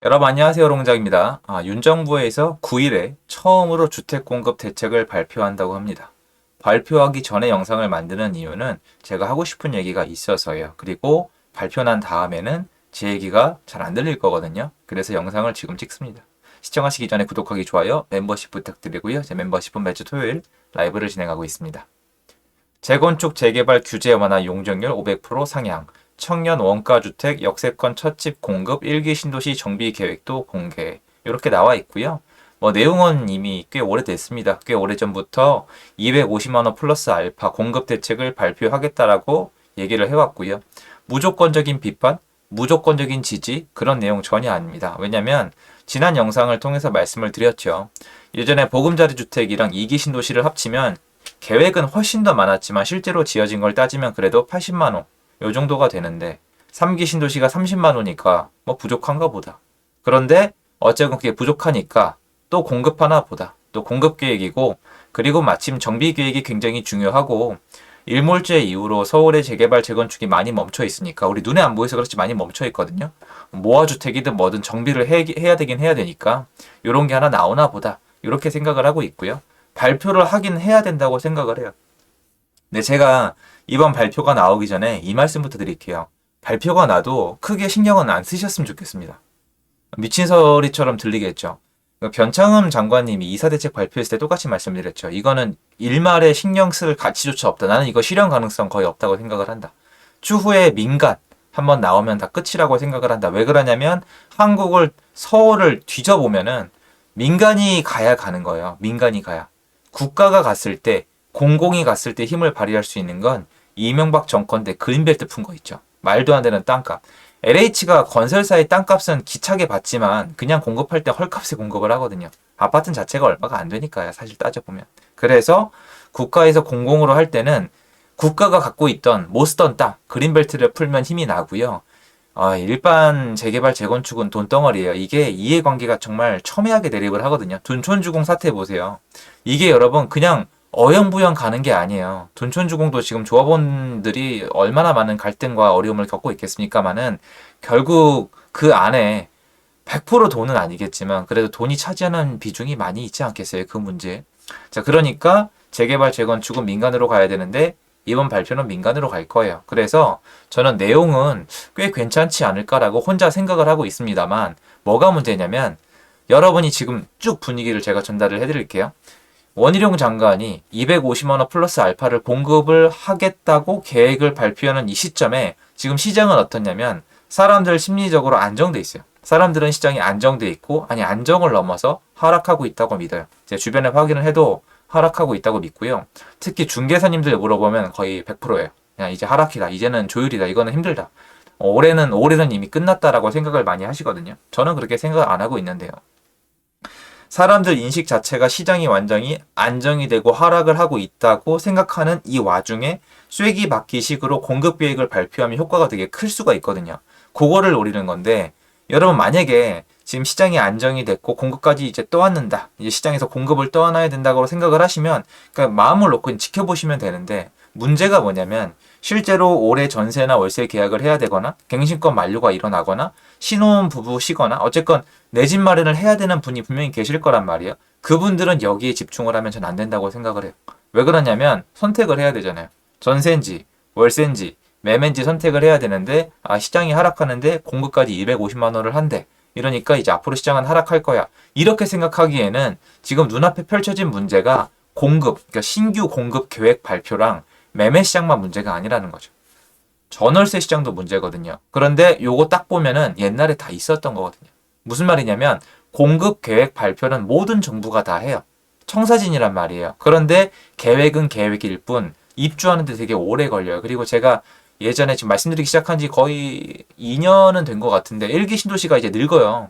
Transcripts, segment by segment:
여러분 안녕하세요. 롱장입니다. 윤정부에서 9일에 처음으로 주택 공급 대책을 발표한다고 합니다. 발표하기 전에 영상을 만드는 이유는 제가 하고 싶은 얘기가 있어서예요. 그리고 발표 난 다음에는 제 얘기가 잘 안 들릴 거거든요. 그래서 영상을 지금 찍습니다. 시청하시기 전에 구독하기, 좋아요, 멤버십 부탁드리고요. 제 멤버십은 매주 토요일 라이브를 진행하고 있습니다. 재건축 재개발 규제 완화 용적률 500% 상향, 청년 원가주택 역세권 첫집 공급 1기 신도시 정비 계획도 공개. 이렇게 나와 있고요. 내용은 이미 꽤 오래됐습니다. 꽤 오래전부터 250만 원 플러스 알파 공급 대책을 발표하겠다라고 얘기를 해왔고요. 무조건적인 비판, 무조건적인 지지 그런 내용 전혀 아닙니다. 왜냐면 지난 영상을 통해서 말씀을 드렸죠. 예전에 보금자리 주택이랑 2기 신도시를 합치면 계획은 훨씬 더 많았지만 실제로 지어진 걸 따지면 그래도 80만 호 요 정도가 되는데 3기 신도시가 30만 호니까 부족한가 보다. 그런데 어쨌건 그게 부족하니까 또 공급하나 보다. 또 공급 계획이고, 그리고 마침 정비 계획이 굉장히 중요하고, 일몰제 이후로 서울의 재개발 재건축이 많이 멈춰 있으니까 우리 눈에 안 보여서 그렇지 많이 멈춰 있거든요. 모아주택이든 뭐든 정비를 해야 되긴 해야 되니까 이런 게 하나 나오나 보다. 이렇게 생각을 하고 있고요. 발표를 하긴 해야 된다고 생각을 해요. 근데 제가 이번 발표가 나오기 전에 이 말씀부터 드릴게요. 발표가 나도 크게 신경은 안 쓰셨으면 좋겠습니다. 미친 소리처럼 들리겠죠. 변창흠 장관님이 이사대책 발표했을 때 똑같이 말씀드렸죠. 이거는 일말에 신경 쓸 가치조차 없다. 나는 이거 실현 가능성 거의 없다고 생각을 한다. 추후에 민간 한번 나오면 다 끝이라고 생각을 한다. 왜 그러냐면 서울을 뒤져보면은 민간이 가야 가는 거예요. 민간이 가야. 국가가 갔을 때, 공공이 갔을 때 힘을 발휘할 수 있는 건 이명박 정권 때 그린벨트 푼 거 있죠. 말도 안 되는 땅값. LH가 건설사의 땅값은 기차게 받지만 그냥 공급할 때 헐값에 공급을 하거든요. 아파트 자체가 얼마가 안 되니까요. 사실 따져보면. 그래서 국가에서 공공으로 할 때는 국가가 갖고 있던 못 쓰던 땅, 그린벨트를 풀면 힘이 나고요. 일반 재개발 재건축은 돈덩어리예요. 이게 이해관계가 정말 첨예하게 대립을 하거든요. 둔촌주공 사태 보세요. 이게 여러분 그냥 어영부영 가는 게 아니에요. 둔촌주공도 지금 조합원들이 얼마나 많은 갈등과 어려움을 겪고 있겠습니까마는 결국 그 안에 100% 돈은 아니겠지만 그래도 돈이 차지하는 비중이 많이 있지 않겠어요? 그 문제. 자, 그러니까 재개발 재건축은 민간으로 가야 되는데 이번 발표는 민간으로 갈 거예요. 그래서 저는 내용은 꽤 괜찮지 않을까라고 혼자 생각을 하고 있습니다만 뭐가 문제냐면 여러분이 지금 쭉 분위기를 제가 전달을 해드릴게요. 원희룡 장관이 250만 원 플러스 알파를 공급을 하겠다고 계획을 발표하는 이 시점에 지금 시장은 어떻냐면 사람들 심리적으로 안정돼 있어요. 사람들은 시장이 안정돼 있고 안정을 넘어서 하락하고 있다고 믿어요. 제 주변에 확인을 해도 하락하고 있다고 믿고요. 특히 중개사님들 물어보면 거의 100%예요. 그냥 이제 하락이다. 이제는 조율이다. 이거는 힘들다. 올해는 이미 끝났다라고 생각을 많이 하시거든요. 저는 그렇게 생각 안 하고 있는데요. 사람들 인식 자체가 시장이 완전히 안정이 되고 하락을 하고 있다고 생각하는 이 와중에 쐐기 박기식으로 공급 계획을 발표하면 효과가 되게 클 수가 있거든요. 그거를 노리는 건데 여러분 만약에 지금 시장이 안정이 됐고 공급까지 이제 떠안는다. 이제 시장에서 공급을 떠안아야 된다고 생각을 하시면 그러니까 마음을 놓고 지켜보시면 되는데 문제가 뭐냐면 실제로 올해 전세나 월세 계약을 해야 되거나 갱신권 만료가 일어나거나 신혼 부부시거나 어쨌건 내 집 마련을 해야 되는 분이 분명히 계실 거란 말이에요. 그분들은 여기에 집중을 하면 전 안 된다고 생각을 해요. 왜 그러냐면 선택을 해야 되잖아요. 전세인지 월세인지 매매인지 선택을 해야 되는데 시장이 하락하는데 공급까지 250만 원을 한대. 이러니까 이제 앞으로 시장은 하락할 거야. 이렇게 생각하기에는 지금 눈앞에 펼쳐진 문제가 그러니까 신규 공급 계획 발표랑 매매 시장만 문제가 아니라는 거죠. 전월세 시장도 문제거든요. 그런데 요거 딱 보면은 옛날에 다 있었던 거거든요. 무슨 말이냐면 공급 계획 발표는 모든 정부가 다 해요. 청사진이란 말이에요. 그런데 계획은 계획일 뿐 입주하는데 되게 오래 걸려요. 그리고 제가 예전에 지금 말씀드리기 시작한 지 거의 2년은 된 것 같은데 1기 신도시가 이제 늙어요.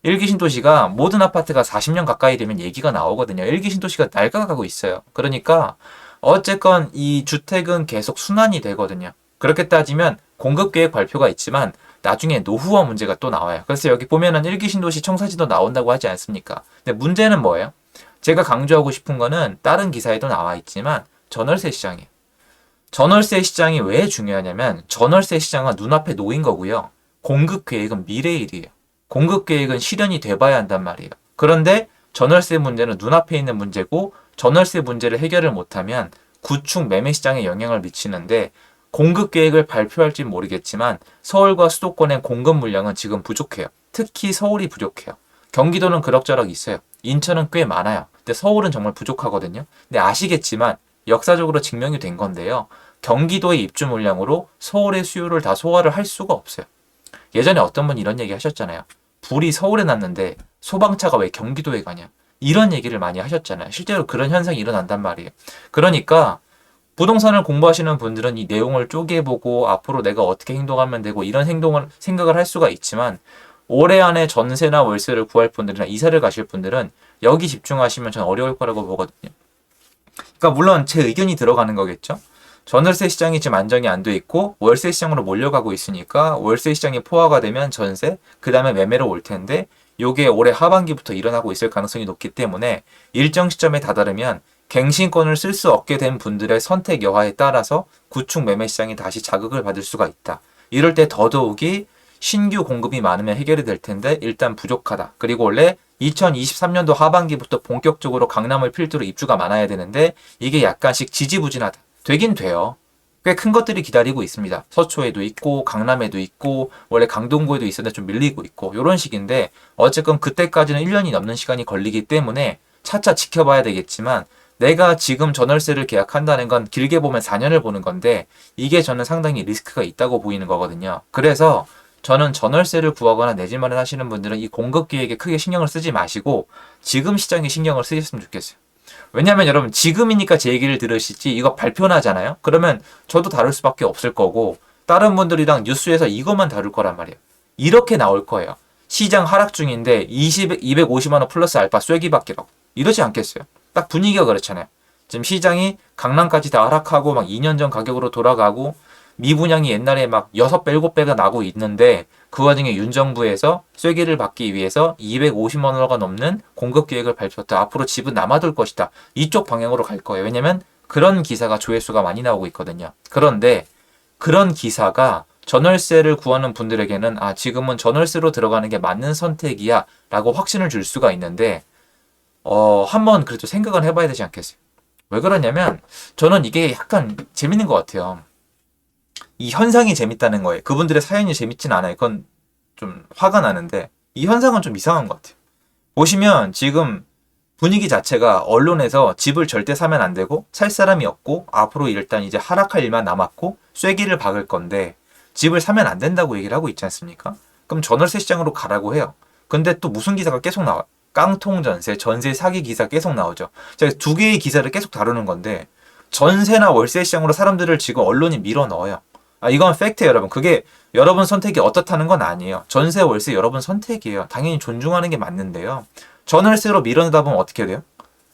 1기 신도시가 모든 아파트가 40년 가까이 되면 얘기가 나오거든요. 1기 신도시가 낡아가고 있어요. 그러니까 어쨌건 이 주택은 계속 순환이 되거든요. 그렇게 따지면 공급계획 발표가 있지만 나중에 노후화 문제가 또 나와요. 그래서 여기 보면은 1기 신도시 청사진도 나온다고 하지 않습니까? 근데 문제는 뭐예요? 제가 강조하고 싶은 거는 다른 기사에도 나와 있지만 전월세 시장이에요. 전월세 시장이 왜 중요하냐면 전월세 시장은 눈앞에 놓인 거고요. 공급 계획은 미래일이에요. 공급 계획은 실현이 돼봐야 한단 말이에요. 그런데 전월세 문제는 눈앞에 있는 문제고 전월세 문제를 해결을 못하면 구축 매매 시장에 영향을 미치는데 공급 계획을 발표할지 모르겠지만 서울과 수도권의 공급 물량은 지금 부족해요. 특히 서울이 부족해요. 경기도는 그럭저럭 있어요. 인천은 꽤 많아요. 근데 서울은 정말 부족하거든요. 근데 아시겠지만 역사적으로 증명이 된 건데요. 경기도의 입주 물량으로 서울의 수요를 다 소화를 할 수가 없어요. 예전에 어떤 분이 이런 얘기 하셨잖아요. 불이 서울에 났는데 소방차가 왜 경기도에 가냐. 이런 얘기를 많이 하셨잖아요. 실제로 그런 현상이 일어난단 말이에요. 그러니까 부동산을 공부하시는 분들은 이 내용을 쪼개보고 앞으로 내가 어떻게 행동하면 되고 이런 행동을 생각을 할 수가 있지만 올해 안에 전세나 월세를 구할 분들이나 이사를 가실 분들은 여기 집중하시면 전 어려울 거라고 보거든요. 그러니까 물론 제 의견이 들어가는 거겠죠. 전월세 시장이 지금 안정이 안 돼 있고 월세 시장으로 몰려가고 있으니까 월세 시장이 포화가 되면 전세, 그 다음에 매매로 올 텐데 요게 올해 하반기부터 일어나고 있을 가능성이 높기 때문에 일정 시점에 다다르면 갱신권을 쓸 수 없게 된 분들의 선택 여하에 따라서 구축 매매 시장이 다시 자극을 받을 수가 있다. 이럴 때 더더욱이 신규 공급이 많으면 해결이 될 텐데 일단 부족하다. 그리고 원래 2023년도 하반기부터 본격적으로 강남을 필두로 입주가 많아야 되는데 이게 약간씩 지지부진하다. 되긴 돼요. 꽤 큰 것들이 기다리고 있습니다. 서초에도 있고 강남에도 있고 원래 강동구에도 있었는데 좀 밀리고 있고 이런 식인데 어쨌건 그때까지는 1년이 넘는 시간이 걸리기 때문에 차차 지켜봐야 되겠지만 내가 지금 전월세를 계약한다는 건 길게 보면 4년을 보는 건데 이게 저는 상당히 리스크가 있다고 보이는 거거든요. 그래서 저는 전월세를 구하거나 내 집 마련하시는 분들은 이 공급 계획에 크게 신경을 쓰지 마시고 지금 시장에 신경을 쓰셨으면 좋겠어요. 왜냐면 여러분 지금이니까 제 얘기를 들으시지 이거 발표나잖아요. 그러면 저도 다룰 수밖에 없을 거고 다른 분들이랑 뉴스에서 이것만 다룰 거란 말이에요. 이렇게 나올 거예요. 시장 하락 중인데 250만 원 플러스 알파 쐐기 받기라고. 이러지 않겠어요? 딱 분위기가 그렇잖아요. 지금 시장이 강남까지 다 하락하고 막 2년 전 가격으로 돌아가고 미분양이 옛날에 막 6배, 7배가 나고 있는데 그 와중에 윤정부에서 쐐기를 받기 위해서 250만 원가 넘는 공급 계획을 발표했다. 앞으로 집은 남아돌 것이다. 이쪽 방향으로 갈 거예요. 왜냐면 그런 기사가 조회수가 많이 나오고 있거든요. 그런데 그런 기사가 전월세를 구하는 분들에게는 아 지금은 전월세로 들어가는 게 맞는 선택이야 라고 확신을 줄 수가 있는데 한번 그래도 생각을 해봐야 되지 않겠어요? 왜 그러냐면 저는 이게 약간 재밌는 것 같아요. 이 현상이 재밌다는 거예요. 그분들의 사연이 재밌진 않아요. 그건 좀 화가 나는데 이 현상은 좀 이상한 것 같아요. 보시면 지금 분위기 자체가 언론에서 집을 절대 사면 안 되고 살 사람이 없고 앞으로 일단 이제 하락할 일만 남았고 쐐기를 박을 건데 집을 사면 안 된다고 얘기를 하고 있지 않습니까? 그럼 전월세 시장으로 가라고 해요. 근데 또 무슨 기사가 계속 나와요. 깡통 전세, 전세 사기 기사 계속 나오죠. 제가 두 개의 기사를 계속 다루는 건데 전세나 월세 시장으로 사람들을 지금 언론이 밀어 넣어요. 이건 팩트예요, 여러분. 그게 여러분 선택이 어떻다는 건 아니에요. 전세, 월세 여러분 선택이에요. 당연히 존중하는 게 맞는데요. 전월세로 밀어 넣다 보면 어떻게 돼요?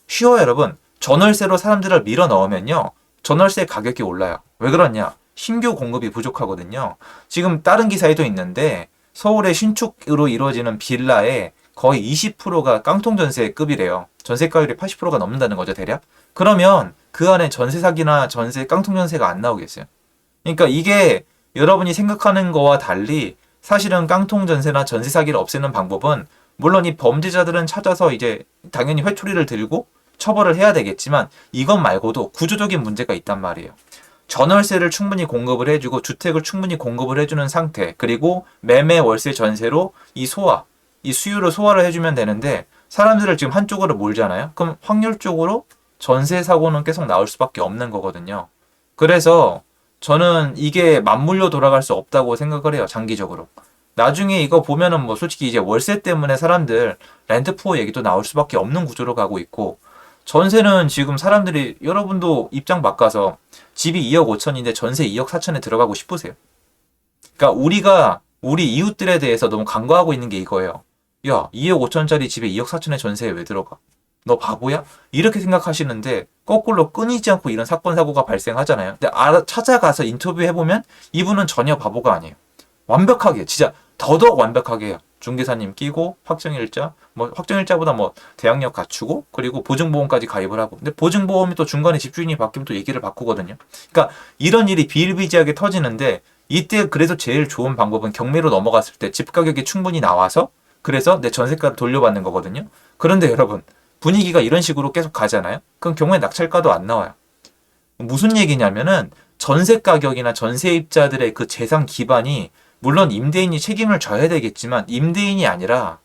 쉬워요, 여러분. 전월세로 사람들을 밀어 넣으면요. 전월세 가격이 올라요. 왜 그러냐? 신규 공급이 부족하거든요. 지금 다른 기사에도 있는데 서울의 신축으로 이루어지는 빌라의 거의 20%가 깡통 전세급이래요. 전세가율이 80%가 넘는다는 거죠, 대략. 그러면 그 안에 전세 사기나 전세 깡통 전세가 안 나오겠어요. 그러니까 이게 여러분이 생각하는 거와 달리 사실은 깡통 전세나 전세 사기를 없애는 방법은 물론 이 범죄자들은 찾아서 이제 당연히 회초리를 들고 처벌을 해야 되겠지만 이것 말고도 구조적인 문제가 있단 말이에요. 전월세를 충분히 공급을 해주고 주택을 충분히 공급을 해주는 상태 그리고 매매 월세 전세로 이 수요를 소화를 해주면 되는데 사람들을 지금 한쪽으로 몰잖아요. 그럼 확률적으로 전세 사고는 계속 나올 수밖에 없는 거거든요. 그래서 저는 이게 맞물려 돌아갈 수 없다고 생각을 해요. 장기적으로. 나중에 이거 보면은 뭐 솔직히 이제 월세 때문에 사람들 렌트푸어 얘기도 나올 수밖에 없는 구조로 가고 있고 전세는 지금 사람들이 여러분도 입장 바꿔서 집이 2억 5천인데 전세 2억 4천에 들어가고 싶으세요? 그러니까 우리 이웃들에 대해서 너무 간과하고 있는 게 이거예요. 야, 2억 5천짜리 집에 2억 4천에 전세에 왜 들어가? 너 바보야? 이렇게 생각하시는데 거꾸로 끊이지 않고 이런 사건 사고가 발생하잖아요. 근데 찾아가서 인터뷰해보면 이분은 전혀 바보가 아니에요. 완벽하게 진짜 더더욱 완벽하게 해요. 중개사님 끼고 확정일자 확정일자보다 대항력 갖추고 그리고 보증보험까지 가입을 하고 근데 보증보험이 또 중간에 집주인이 바뀌면 또 얘기를 바꾸거든요. 그러니까 이런 일이 비일비재하게 터지는데 이때 그래서 제일 좋은 방법은 경매로 넘어갔을 때 집 가격이 충분히 나와서 그래서 내 전세가를 돌려받는 거거든요. 그런데 여러분, 분위기가 이런 식으로 계속 가잖아요. 그럼 경우에 낙찰가도 안 나와요. 무슨 얘기냐면은 전세 가격이나 전세입자들의 그 재산 기반이 물론 임대인이 책임을 져야 되겠지만 임대인이 아니라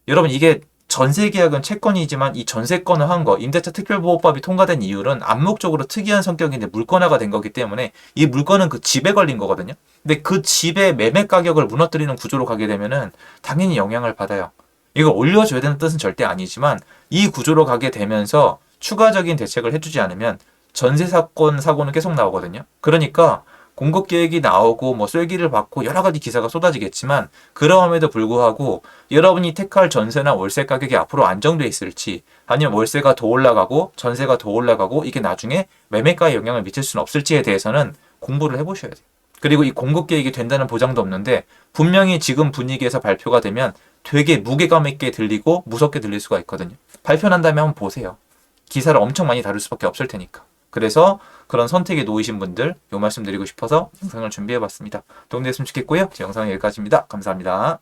여러분 이게 전세 계약은 채권이지만 이 전세권을 한 거, 임대차 특별보호법이 통과된 이유는 암묵적으로 특이한 성격인데 물권화가 된 거기 때문에 이 물건은 그 집에 걸린 거거든요. 근데 그 집의 매매 가격을 무너뜨리는 구조로 가게 되면은 당연히 영향을 받아요. 이거 올려줘야 되는 뜻은 절대 아니지만 이 구조로 가게 되면서 추가적인 대책을 해주지 않으면 전세 사건 사고는 계속 나오거든요. 그러니까 공급 계획이 나오고 뭐 쐐기를 받고 여러 가지 기사가 쏟아지겠지만 그럼에도 불구하고 여러분이 택할 전세나 월세 가격이 앞으로 안정돼 있을지 아니면 월세가 더 올라가고 전세가 더 올라가고 이게 나중에 매매가에 영향을 미칠 수는 없을지에 대해서는 공부를 해보셔야 돼요. 그리고 이 공급 계획이 된다는 보장도 없는데 분명히 지금 분위기에서 발표가 되면 되게 무게감 있게 들리고 무섭게 들릴 수가 있거든요. 발표 난 다음에 한번 보세요. 기사를 엄청 많이 다룰 수밖에 없을 테니까. 그래서 그런 선택에 놓이신 분들 요 말씀 드리고 싶어서 영상을 준비해봤습니다. 도움됐으면 좋겠고요. 제 영상은 여기까지입니다. 감사합니다.